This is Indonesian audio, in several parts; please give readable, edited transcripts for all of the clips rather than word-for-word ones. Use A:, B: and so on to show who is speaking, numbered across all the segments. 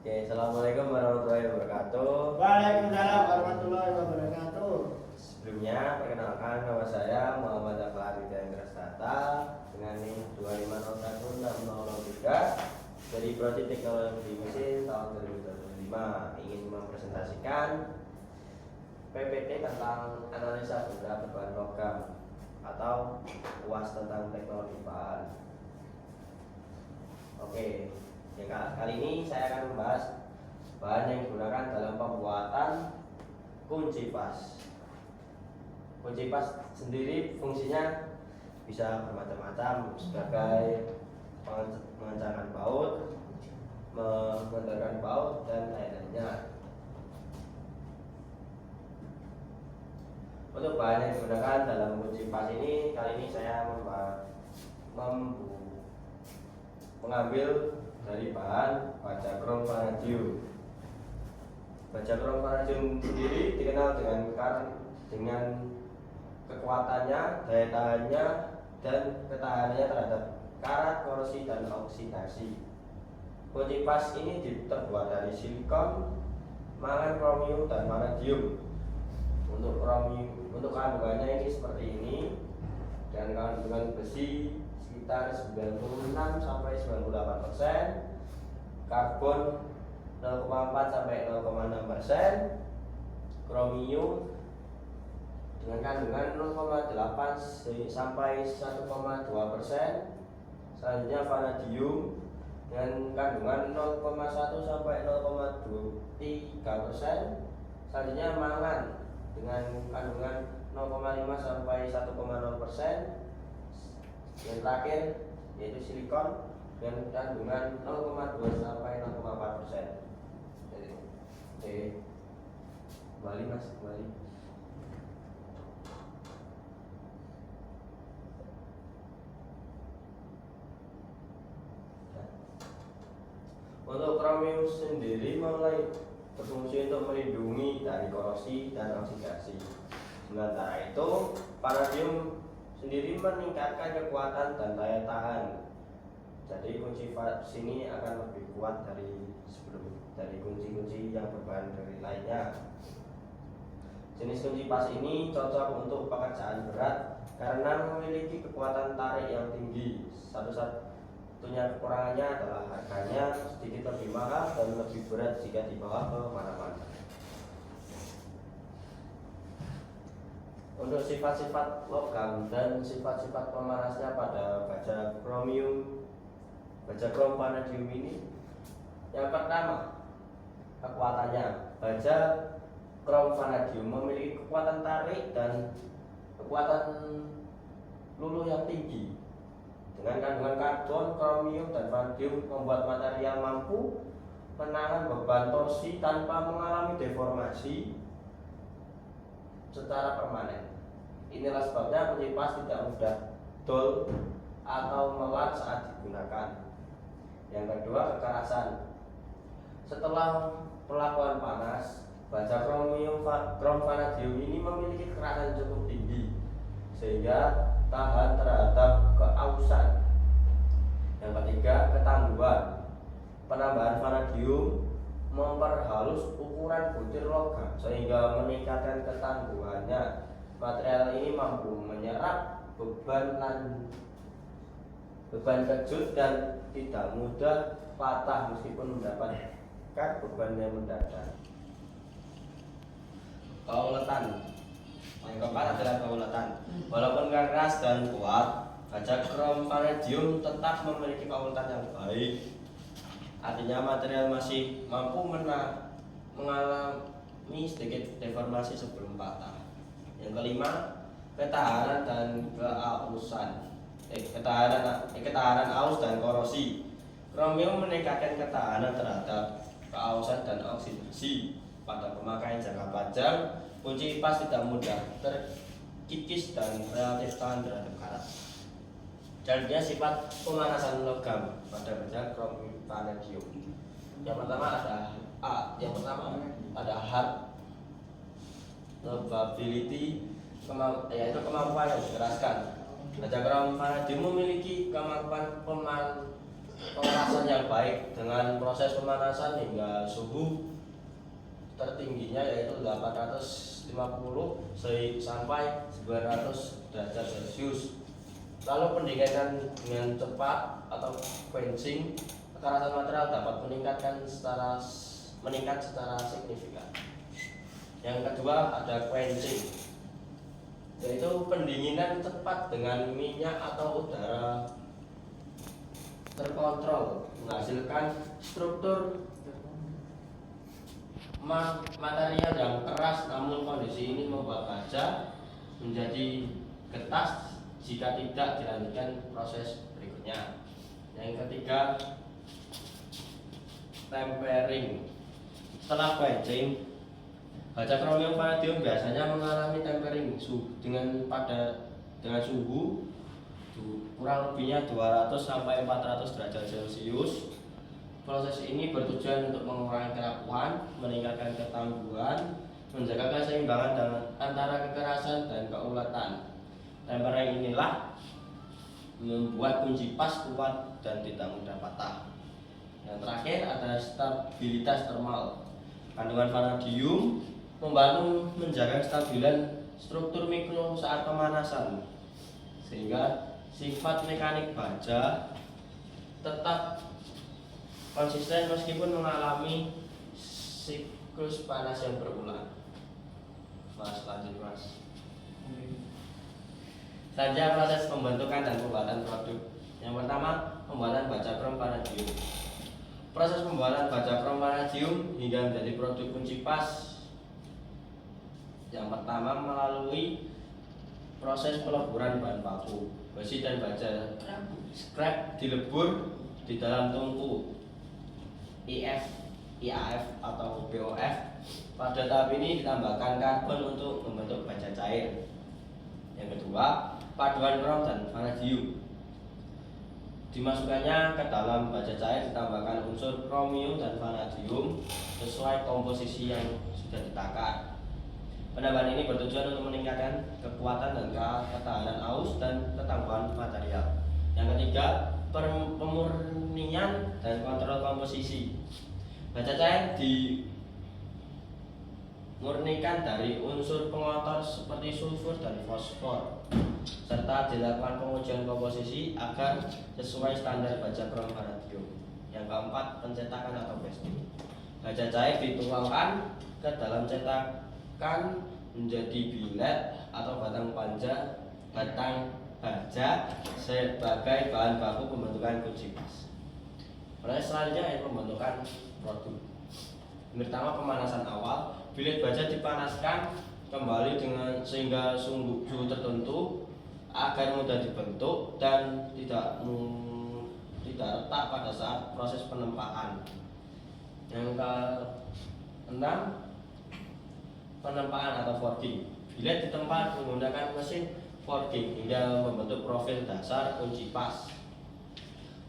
A: Oke, assalamualaikum warahmatullahi wabarakatuh.
B: Waalaikumsalam warahmatullahi wabarakatuh.
A: Sebelumnya, perkenalkan nama saya Muhammad Afar Hidayat Rastata dengan NIM 2501603 dari Prodi Teknologi Mesin tahun 2025. Ingin mempresentasikan PPT tentang analisa benda berbahan logam atau UAS tentang teknologi bahan. Oke, ya, kali ini saya akan membahas bahan yang digunakan dalam pembuatan kunci pas. Kunci pas sendiri fungsinya bisa bermacam-macam sebagai mengencangkan baut, mengendorkan baut, dan lain-lainnya. Untuk bahan yang digunakan dalam kunci pas ini, kali ini saya mengambil dari bahan baja krom vanadium. Baja krom vanadium sendiri dikenal dengan kekuatannya, daya tahannya, dan ketahanannya terhadap karat, korosi, dan oksidasi. Kunci pas ini terbuat dari silikon, mangan, kromium, dan vanadium. Untuk kandungannya ini seperti ini, dan kandungan besi sekitar 96 sampai 98%, karbon 0,4 sampai 0,6%, kromium dengan kandungan 0,8 sampai 1,2%, selanjutnya vanadium dengan kandungan 0,1 sampai 0,23%, selanjutnya mangan dengan kandungan 0,5 sampai 1,0%, yang terakhir yaitu silikon dengan kandungan 0,2 sampai 0,4%. Jadi, kembali mas, kembali. Untuk kromium sendiri mulai berfungsi untuk melindungi dari korosi dan oksidasi. Sementara itu, vanadium sendiri meningkatkan kekuatan dan daya tahan. Jadi kunci pas ini akan lebih kuat dari kunci-kunci yang berbahan dari lainnya. Jenis kunci pas ini cocok untuk pekerjaan berat karena memiliki kekuatan tarik yang tinggi. Satu-satunya kekurangannya adalah harganya sedikit lebih mahal dan lebih berat jika dibawa ke mana-mana. Untuk sifat-sifat logam dan sifat-sifat pemanasnya pada baja krom vanadium ini, yang pertama, kekuatannya. Baja krom vanadium memiliki kekuatan tarik dan kekuatan luluh yang tinggi. Dengan kandungan karbon, kromium, dan vanadium membuat material mampu menahan beban torsi tanpa mengalami deformasi secara permanen. Inilah sebabnya kunci pas tidak mudah dol atau melat saat digunakan. Yang kedua, kekerasan. Setelah perlakuan panas, baja krom vanadium ini memiliki kekerasan cukup tinggi sehingga tahan terhadap keausan. Yang ketiga, ketangguhan. Penambahan vanadium memperhalus ukuran butir logam sehingga meningkatkan ketangguhannya. Material ini mampu menyerap beban kejut dan tidak mudah patah meskipun mendapatkan beban yang mendadak. Kauletan. Yang keempat adalah kauletan. Walaupun keras dan kuat, baja krom vanadium tetap memiliki kauletan yang baik. Artinya material masih mampu mengalami sedikit deformasi sebelum patah. Yang kelima, ketahanan dan keausan. Ketahanan aus dan korosi. Kromium meningkatkan ketahanan terhadap keausan dan oksidasi. Pada pemakaian jangka panjang, kunci pas tidak mudah terkikis dan relatif tahan terhadap karat. Selanjutnya, sifat pemanasan logam pada baja krom vanadium. Yang pertama ada hard lovability, yaitu kemampuan yang dikeraskan. Baja krom vanadium memiliki kemampuan pemanasan yang baik dengan proses pemanasan hingga suhu tertingginya yaitu 850 sampai 900 derajat Celcius. Lalu pendinginan dengan cepat atau quenching, kekerasan material dapat meningkat secara signifikan. Yang kedua ada quenching, yaitu pendinginan cepat dengan minyak atau udara terkontrol menghasilkan struktur material yang keras, namun kondisi ini membuat baja menjadi getas jika tidak dilanjutkan proses berikutnya. Yang ketiga tempering. Setelah quenching, baja kromium vanadium biasanya mengalami tempering dengan suhu kurang lebihnya 200 sampai 400 derajat Celcius. Proses ini bertujuan untuk mengurangi kerapuhan, meningkatkan ketangguhan, menjaga keseimbangan antara kekerasan dan keuletan. Tempering inilah membuat kunci pas kuat dan tidak mudah patah. Yang terakhir ada stabilitas termal. Kandungan vanadium membantu menjaga kestabilan struktur mikro saat pemanasan, sehingga sifat mekanik baja tetap konsisten meskipun mengalami siklus panas yang berulang. Mas, lanjut Mas. Saja proses pembentukan dan pembuatan produk. Yang pertama, pembuatan baja krom vanadium. Proses pembuatan baja krom vanadium hingga menjadi produk kunci pas. Yang pertama melalui proses peleburan bahan baku. Besi dan baja scrap dilebur di dalam tungku IAF atau BOF. Pada tahap ini ditambahkan karbon untuk membentuk baja cair. Yang kedua, paduan krom dan vanadium. Dimasukkannya ke dalam baja cair ditambahkan unsur kromium dan vanadium sesuai komposisi yang sudah ditakar. Penambahan ini bertujuan untuk meningkatkan kekuatan dan ketahanan aus dan ketangguhan material. Yang ketiga, pemurnian dan kontrol komposisi. Baja cair dimurnikan dari unsur pengotor seperti sulfur dan fosfor, serta dilakukan pengujian komposisi agar sesuai standar baja krom vanadium. Yang keempat, pencetakan atau casting. Baja cair dituangkan ke dalam cetakan menjadi bilet atau batang baja sebagai bahan baku pembentukan kunci pas. Proses selanjutnya adalah pembentukan produk. Pertama, pemanasan awal. Bilet baja dipanaskan kembali sehingga suhu tertentu agar mudah dibentuk dan tidak retak pada saat proses penempaan. Yang keenam, penempaan atau forging. Bilet ditempa menggunakan mesin forging hingga membentuk profil dasar kunci pas.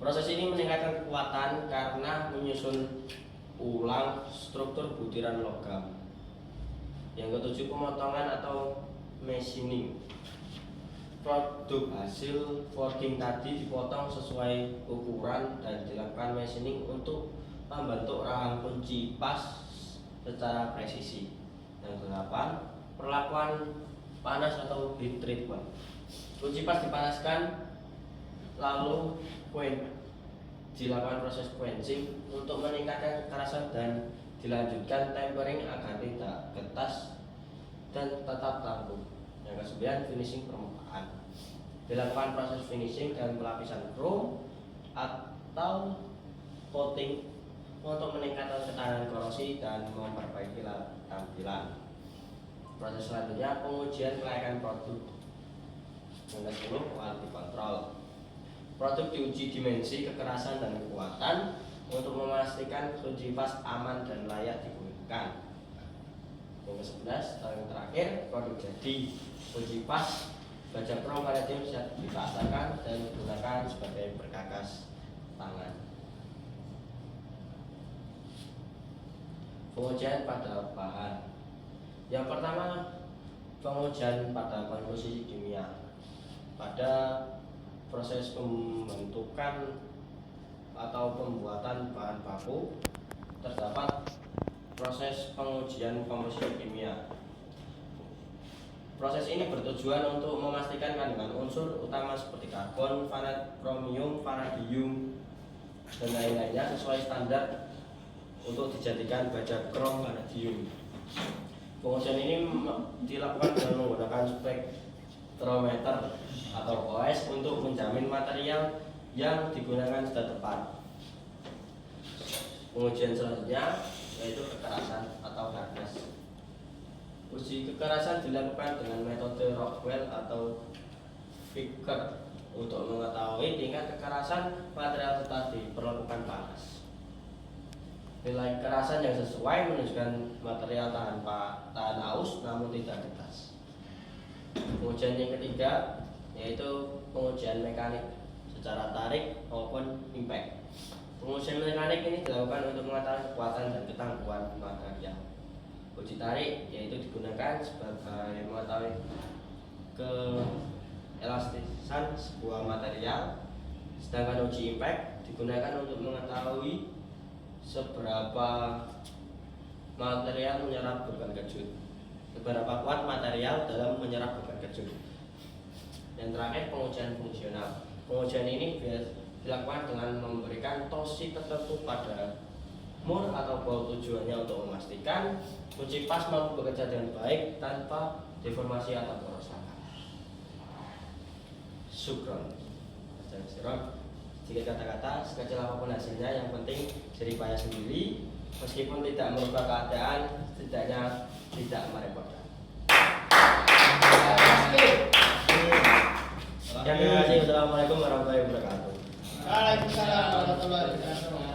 A: Proses ini meningkatkan kekuatan karena menyusun ulang struktur butiran logam. Yang ketujuh, pemotongan atau machining. Produk hasil forging tadi dipotong sesuai ukuran dan dilakukan machining untuk membentuk rahang kunci pas secara presisi. Yang kedelapan, perlakuan panas atau heat treatment. Kunci pas dipanaskan lalu dilakukan proses quenching untuk meningkatkan kekerasan dan dilanjutkan tempering agar tidak getas dan tetap tangguh. Yang kesembilan, finishing permukaan. Dilakukan proses finishing dan pelapisan krom atau coating untuk meningkatkan ketahanan korosi dan memperbaiki tampilan. Proses selanjutnya, pengujian kelayakan produk. Yang ke-10, quality control. Produk diuji dimensi, kekerasan, dan kekuatan untuk memastikan kunci pas aman dan layak digunakan. Yang ke-11, yang terakhir, produk jadi. Kunci pas baja krom vanadium siap dipasarkan dan digunakan sebagai perkakas tangan. Pengujian pada bahan. Yang pertama, pengujian pada komposisi kimia. Pada proses pembentukan atau pembuatan bahan baku, terdapat proses pengujian komposisi kimia. Proses ini bertujuan untuk memastikan kandungan unsur utama seperti karbon, vanat, kromium, vanadium, dan lain-lainnya sesuai standar untuk dijadikan baja krom vanadium. Pengujian ini dilakukan dengan menggunakan spektrometer atau OS untuk menjamin material yang digunakan sudah tepat. Pengujian selanjutnya yaitu kekerasan atau hardness. Uji kekerasan dilakukan dengan metode Rockwell atau Vickers untuk mengetahui tingkat kekerasan material setelah diperlakukan panas. Nilai kekerasan yang sesuai menunjukkan material tahan aus namun tidak getas. Pengujian yang ketiga yaitu pengujian mekanik secara tarik maupun impact. Pengujian mekanik ini dilakukan untuk mengetahui kekuatan dan ketangguhan material. Uji tarik yaitu digunakan sebagai mengetahui keelastisan sebuah material, sedangkan uji impact digunakan untuk mengetahui seberapa material menyerap beban kejut, seberapa kuat material dalam menyerap beban kejut. Yang terakhir pengujian fungsional. Pengujian ini dilakukan dengan memberikan tosi tertentu pada mur atau bau, tujuannya untuk memastikan kunci pas mampu bekerja dengan baik tanpa deformasi atau kerusakan. Syukron. Sedikit kata-kata, sekecil apapun hasilnya, yang penting jerih payah sendiri, meskipun tidak merubah keadaan, setidaknya tidak merepotkan. Terima kasih. Assalamualaikum warahmatullahi wabarakatuh.
B: Waalaikumsalam warahmatullahi wabarakatuh.